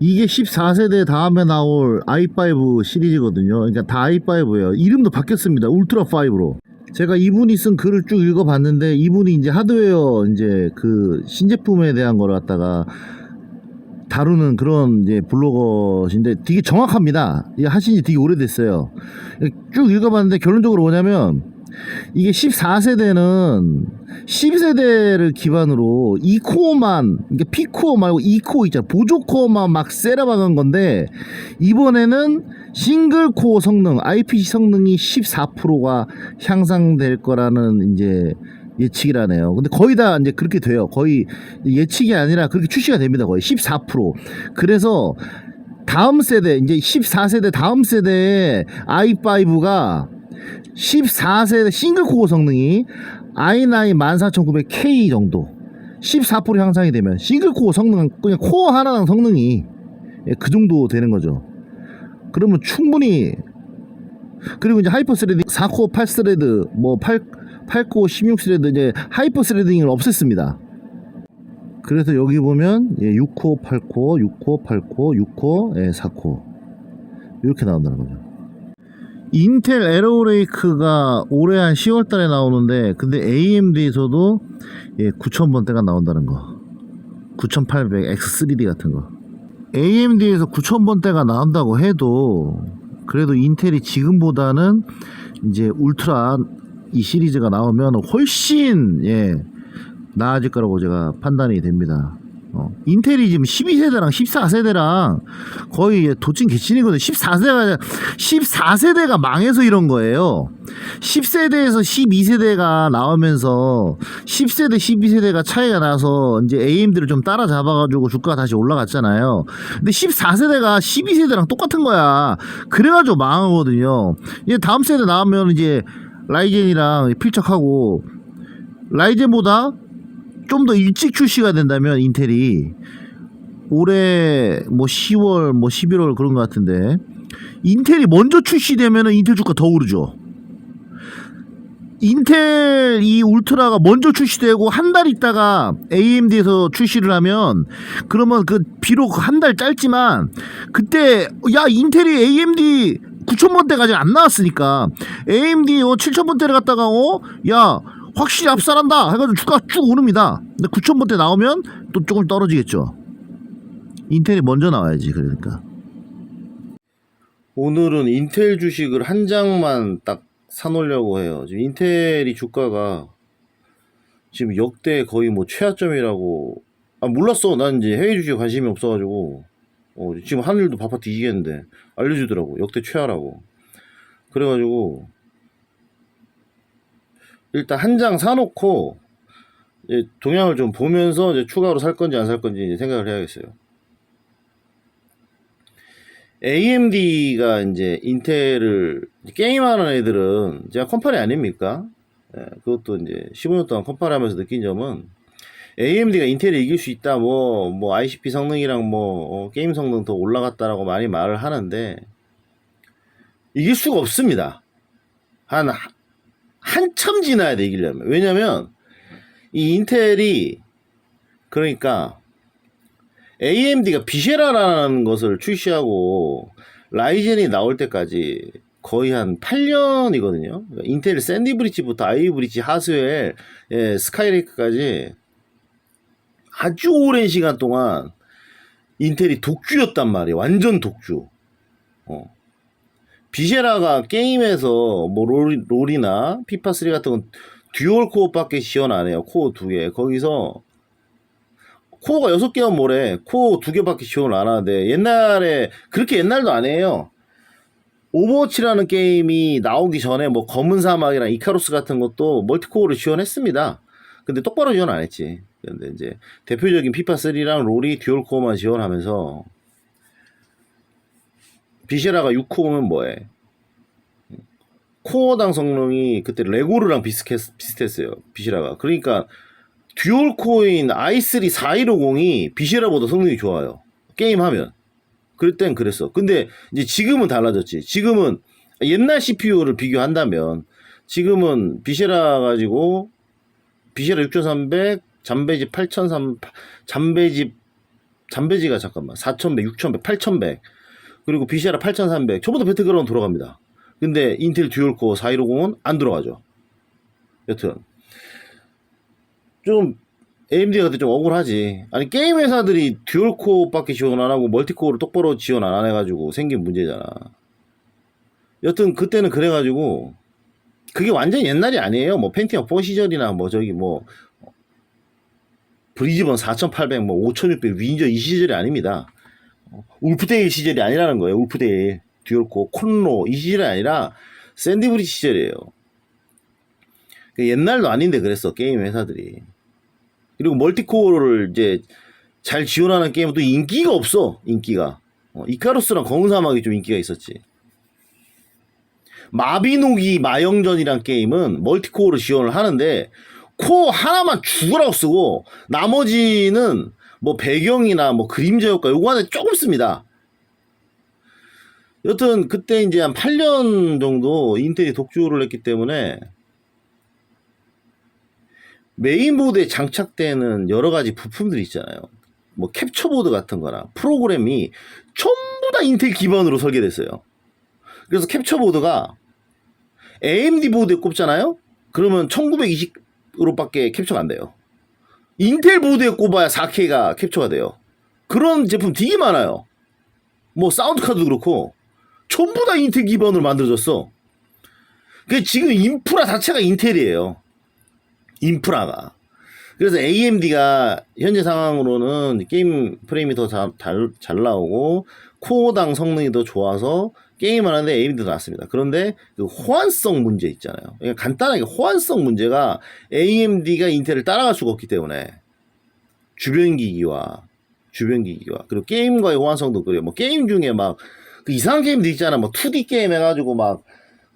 이게 14세대 다음에 나올 i5 시리즈거든요. 그러니까 다 i5예요. 이름도 바뀌었습니다. 울트라 5로. 제가 이분이 쓴 글을 쭉 읽어봤는데, 이분이 이제 하드웨어 이제 그 신제품에 대한 걸 갖다가 다루는 그런 이제 블로거신데 되게 정확합니다. 하신 지 되게 오래됐어요. 쭉 읽어봤는데 결론적으로 뭐냐면, 이게 14세대는 12세대를 기반으로 2코어만, 그러니까 P코어 말고 2코어 있잖아. 보조코어만 막 세려박은 건데, 이번에는 싱글코어 성능, IPC 성능이 14%가 향상될 거라는 이제 예측이라네요. 근데 거의 다 이제 그렇게 돼요. 거의 예측이 아니라 그렇게 출시가 됩니다. 거의 14%. 그래서 다음 세대, 이제 14세대 다음 세대의 i5가 14세대 싱글코어 성능이 i9 14900K 정도 14% 향상이 되면 싱글코어 성능, 그냥 코어 하나당 성능이 그 정도 되는 거죠. 그러면 충분히. 그리고 이제 하이퍼 스레딩 4코어 8스레드 뭐 8코어 16스레드 이제 하이퍼 스레딩을 없앴습니다. 그래서 여기 보면 6코어 8코어 6코어 8코어 6코어 4코어 이렇게 나온다는 거죠. 인텔 에로레이크가 올해 한 10월달에 나오는데, 근데 AMD에서도 9000번대가 나온다는 거, 9800 X3D 같은 거. AMD에서 9000번대가 나온다고 해도 그래도 인텔이 지금보다는 이제 울트라 이 시리즈가 나오면 훨씬 나아질 거라고 제가 판단이 됩니다. 인텔이 지금 12세대랑 14세대랑 거의 도찐 개친이거든요. 14세대가 망해서 이런 거예요. 10세대에서 12세대가 나오면서 10세대 12세대가 차이가 나서 이제 AMD를 좀 따라잡아가지고 주가가 다시 올라갔잖아요. 근데 14세대가 12세대랑 똑같은 거야. 그래가지고 망하거든요. 이제 다음 세대 나오면 이제 라이젠이랑 필적하고, 라이젠보다 좀 더 일찍 출시가 된다면 인텔이 올해 뭐 10월 뭐 11월 그런 것 같은데, 인텔이 먼저 출시되면은 인텔 주가 더 오르죠. 인텔 이 울트라가 먼저 출시되고 한 달 있다가 AMD에서 출시를 하면, 그러면 그 비록 한 달 짧지만 그때 인텔이 AMD 9000번대까지 안 나왔으니까 AMD 7000번대를 갖다가 확실히 압살한다 해가지고 주가 쭉 오릅니다. 근데 9000번대 나오면 또 조금 떨어지겠죠. 인텔이 먼저 나와야지. 그러니까 오늘은 인텔 주식을 한 장만 딱 사놓으려고 해요. 지금 인텔이 주가가 지금 역대 거의 뭐 최하점이라고. 몰랐어. 난 이제 해외 주식에 관심이 없어가지고 지금 하늘도 바빠 뒤지겠는데 알려주더라고. 역대 최하라고. 그래가지고 일단 한 장 사놓고 이제 동향을 좀 보면서 이제 추가로 살 건지 안 살 건지 이제 생각을 해야겠어요. AMD가 이제 인텔을 게임하는 애들은 제가 컴파니 아닙니까? 그것도 이제 15년 동안 컴파니 하면서 느낀 점은, AMD가 인텔을 이길 수 있다, 뭐 ICP 성능이랑 게임 성능 더 올라갔다라고 많이 말을 하는데, 이길 수가 없습니다. 한참 지나야 돼, 이기려면. 왜냐면 이 인텔이, 그러니까 AMD가 비쉐라라는 것을 출시하고 라이젠이 나올 때까지 거의 한 8년이거든요. 그러니까 인텔 샌디 브릿지부터 아이비 브릿지, 하스웰, 스카이레이크까지 아주 오랜 시간 동안 인텔이 독주였단 말이에요. 완전 독주. 비쉐라가 게임에서 뭐 롤이나 피파3 같은 건 듀얼 코어밖에 지원 안 해요. 코어 2개. 거기서 코어가 6개면 뭐래. 코어 2개밖에 지원 안 하는데, 옛날에, 그렇게 옛날도 안 해요. 오버워치라는 게임이 나오기 전에 뭐 검은 사막이랑 이카루스 같은 것도 멀티코어를 지원했습니다. 근데 똑바로 지원 안 했지. 근데 이제 대표적인 피파3랑 롤이 듀얼 코어만 지원하면서, 비쉐라가 6코어면 뭐해? 코어당 성능이 그때 레고르랑 비슷했어요. 비쉐라가. 그러니까 듀얼 코어인 i3 4150이 비쉐라보다 성능이 좋아요. 게임하면. 그럴 땐 그랬어. 근데 이제 지금은 달라졌지. 지금은 옛날 CPU를 비교한다면, 지금은 비쉐라 가지고 비쉐라 6300, 잠배집 8300, 잠배집 잠베지가 잠깐만 4100, 6100, 8100 그리고 BCR 8300 전부 다 배틀그라운드 돌아갑니다. 근데 인텔 듀얼코어 4150은 안 들어가죠. 여튼 좀 AMD가 좀 억울하지. 아니 게임 회사들이 듀얼코어밖에 지원 안 하고 멀티코어를 똑바로 지원 안 해가지고 생긴 문제잖아. 여튼 그때는 그래가지고 그게 완전 옛날이 아니에요. 뭐 펜티엄 4 시절이나 뭐 저기 뭐 브리즈번 4800, 뭐 5600 윈저 이 시절이 아닙니다. 울프데일 시절이 아니라는 거예요. 울프데일, 듀얼코어, 콘로 이 시절이 아니라 샌디브리지 시절이에요. 옛날도 아닌데 그랬어 게임 회사들이. 그리고 멀티코어를 이제 잘 지원하는 게임은 또 인기가 없어. 인기가 이카루스랑 검은 사막이 좀 인기가 있었지. 마비노기 마영전이란 게임은 멀티코어로 지원을 하는데 코어 하나만 죽으라고 쓰고 나머지는 뭐 배경이나 뭐 그림자 효과 요거 하나 조금 씁니다. 여튼 그때 이제 한 8년 정도 인텔이 독주를 했기 때문에 메인보드에 장착되는 여러 가지 부품들이 있잖아요. 뭐 캡처보드 같은 거나 프로그램이 전부 다 인텔 기반으로 설계됐어요. 그래서 캡처보드가 AMD 보드에 꼽잖아요? 그러면 1920으로밖에 캡처가 안 돼요. 인텔 보드에 꼽아야 4K가 캡처가 돼요. 그런 제품 되게 많아요. 뭐 사운드 카드도 그렇고 전부 다 인텔 기반으로 만들어졌어. 그 지금 인프라 자체가 인텔이에요. 인프라가. 그래서 AMD가 현재 상황으로는 게임 프레임이 더 잘 나오고 코어당 성능이 더 좋아서 게임을 하는데 AMD도 낫습니다. 그런데 그 호환성 문제 있잖아요. 그러니까 간단하게 호환성 문제가 AMD가 인텔을 따라갈 수가 없기 때문에 주변 기기와 그리고 게임과의 호환성도 그래요. 뭐 게임 중에 막 그 이상한 게임도 있잖아. 뭐 2D 게임 해가지고 막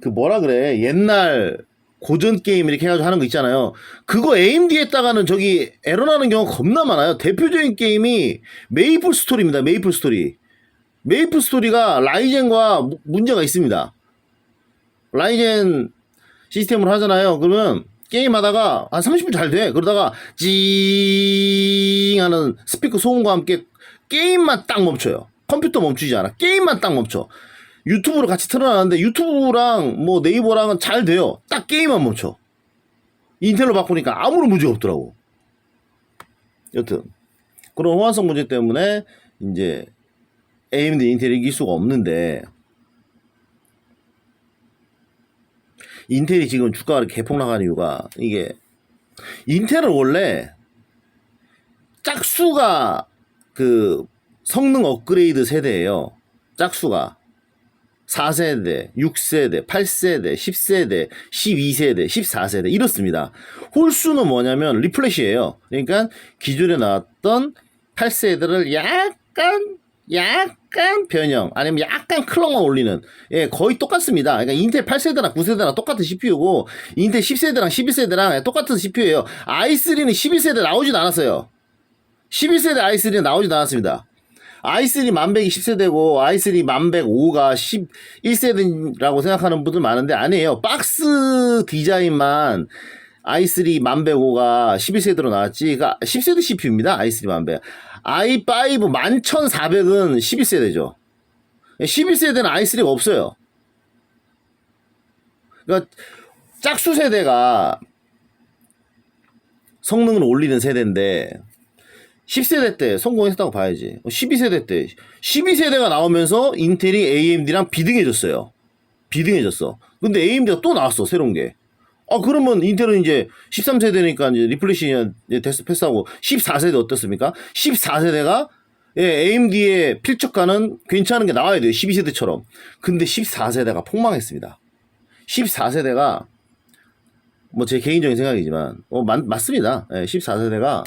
그 뭐라 그래 옛날 고전 게임 이렇게 해가지고 하는 거 있잖아요. 그거 AMD에다가는 저기 에러 나는 경우가 겁나 많아요. 대표적인 게임이 메이플 스토리입니다. 메이플 스토리가 라이젠과 문제가 있습니다. 라이젠 시스템으로 하잖아요. 그러면 게임 하다가 한 30분 잘 돼. 그러다가 찡 하는 스피커 소음과 함께 게임만 딱 멈춰요. 컴퓨터 멈추지 않아. 게임만 딱 멈춰. 유튜브로 같이 틀어놨는데 유튜브랑 뭐 네이버랑은 잘 돼요. 딱 게임만 멈춰. 인텔로 바꾸니까 아무런 문제가 없더라고. 여튼 그런 호환성 문제 때문에 이제 AMD 인텔이 이길 수가 없는데 인텔이 지금 주가가 개폭락하는 이유가 이게 인텔은 원래 짝수가 그 성능 업그레이드 세대예요. 짝수가 4세대, 6세대, 8세대, 10세대, 12세대, 14세대 이렇습니다. 홀수는 뭐냐면 리플래시예요. 그러니까 기존에 나왔던 8세대를 약간 변형 아니면 약간 클럭만 올리는 거의 똑같습니다. 그러니까 인텔 8세대나 9세대나 똑같은 CPU고 인텔 10세대랑 11세대랑 똑같은 CPU예요. i3는 11세대 나오지도 않았어요. 11세대 i3는 나오지도 않았습니다. i3 1100이 10세대고 i3 1105가 11세대라고 생각하는 분들 많은데 아니에요. 박스 디자인만 i3 1105가 11세대로 나왔지. 그러니까 10세대 CPU입니다. i3 1100. i5 11400은 11세대죠. 11세대는 i3가 없어요. 그러니까 짝수 세대가 성능을 올리는 세대인데 10세대 때 성공했다고 봐야지. 12세대 때 12세대가 나오면서 인텔이 AMD랑 비등해졌어요. 근데 AMD가 또 나왔어. 새로운 게. 그러면 인텔은 이제 13세대니까 이제 리플래시 패스하고 14세대 어떻습니까? 14세대가 AMD의 필적가는 괜찮은 게 나와야 돼요. 12세대처럼. 근데 14세대가 폭망했습니다. 14세대가 뭐 제 개인적인 생각이지만 맞습니다. 14세대가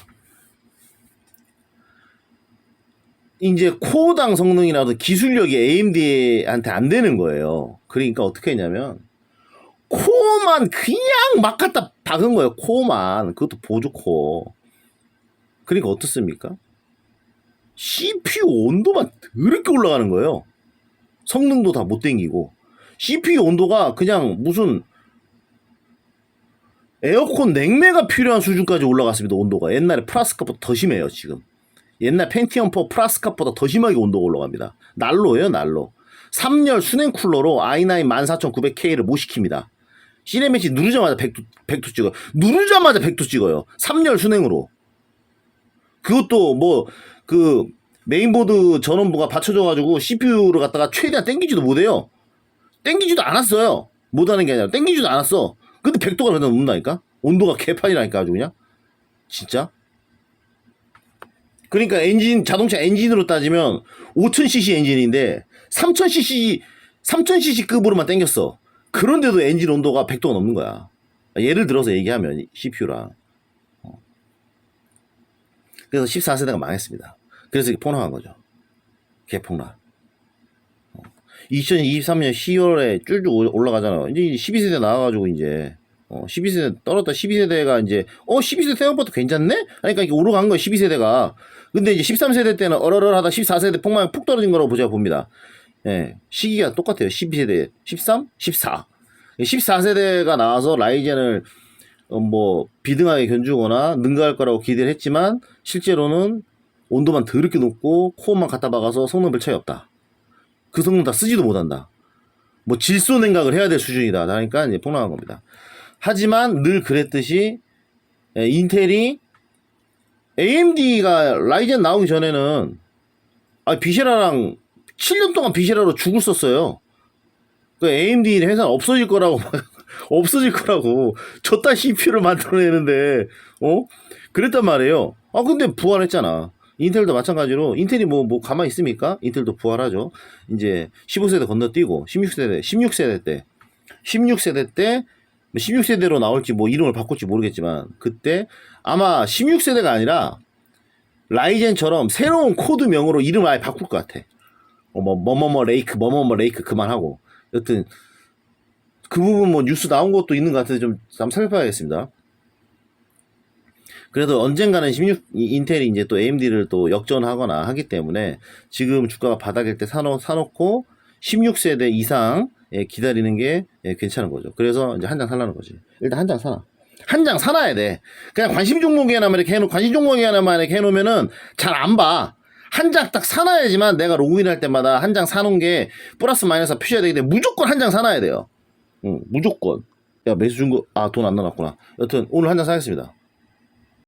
이제 코어당 성능이라도 기술력이 AMD한테 안 되는 거예요. 그러니까 어떻게 했냐면 코어만 그냥 막 갖다 박은 거예요. 코어만. 그것도 보조 코어. 그러니까 어떻습니까? CPU 온도만 더럽게 올라가는 거예요. 성능도 다 못 땡기고 CPU 온도가 그냥 무슨 에어컨 냉매가 필요한 수준까지 올라갔습니다. 온도가 옛날에 플라스카보다 더 심해요. 지금 옛날 펜티엄 4 플러스값보다 더 심하게 온도가 올라갑니다. 난로예요, 난로. 3열 순행 쿨러로 i9 14900K를 못 시킵니다. 시네매치 누르자마자 100도 찍어요. 누르자마자 100도 찍어요. 3열 순행으로. 그것도 뭐 그 메인보드 전원부가 받쳐줘가지고 CPU를 갖다가 최대한 땡기지도 못해요. 땡기지도 않았어요. 못하는 게 아니라 땡기지도 않았어. 근데 100도가 그래도 넘는다니까? 온도가 개판이라니까 아주 그냥. 진짜? 그러니까 엔진, 자동차 엔진으로 따지면 5000cc 엔진인데 3000cc급으로만 땡겼어. 그런데도 엔진 온도가 100도가 넘는 거야. 예를 들어서 얘기하면 CPU랑. 그래서 14세대가 망했습니다. 그래서 이게 폭락한 거죠. 개폭락. 2023년 10월에 쭈쭈 올라가잖아요. 이제 12세대 나와가지고 이제 12세대 떨었다. 12세대가 이제 12세대 생각보다 괜찮네? 그러니까 이게 오르간 거예요. 12세대가. 근데 이제 13세대 때는 얼얼하다 14세대 폭망이 푹 떨어진 거라고 제가 봅니다. 예, 시기가 똑같아요. 12세대, 13, 14. 14세대가 나와서 라이젠을 뭐 비등하게 견주거나 능가할 거라고 기대를 했지만 실제로는 온도만 더럽게 높고 코어만 갖다 박아서 성능 별 차이 없다. 그 성능 다 쓰지도 못한다. 뭐 질소 냉각을 해야 될 수준이다. 그러니까 이제 폭락한 겁니다. 하지만 늘 그랬듯이 인텔이 AMD가 라이젠 나오기 전에는 비셰라랑 7년 동안 비셰라로 죽을 썼어요. 그 AMD 회사는 없어질 거라고 없어질 거라고 저딴 CPU를 만들어내는데 그랬단 말이에요. 근데 부활했잖아. 인텔도 마찬가지로 인텔이 뭐 가만히 있습니까? 인텔도 부활하죠. 이제 15세대 건너뛰고 16세대 때 16세대로 나올지 뭐 이름을 바꿀지 모르겠지만 그때 아마 16세대가 아니라 라이젠처럼 새로운 코드명으로 이름을 아예 바꿀 것 같아. 뭐뭐뭐 레이크 그만하고. 여튼 그 부분 뭐 뉴스 나온 것도 있는 것 같아서 좀 한번 살펴봐야겠습니다. 그래도 언젠가는 인텔이 이제 또 AMD를 또 역전하거나 하기 때문에 지금 주가가 바닥일 때 사놓고 16세대 이상 기다리는 게 괜찮은 거죠. 그래서 이제 한 장 살라는 거지. 일단 한 장 사놔. 한 장 사놔야 돼. 그냥 관심 종목에나만 이렇게 해놓으면은 잘 안 봐. 한 장 딱 사놔야지만 내가 로그인 할 때마다 한 장 사놓은 게 플러스 마이너스 표시해야 되기 때문에 무조건 한 장 사놔야 돼요. 무조건. 야, 매수 준 거, 돈 안 넣어놨구나. 여튼 오늘 한 장 사겠습니다.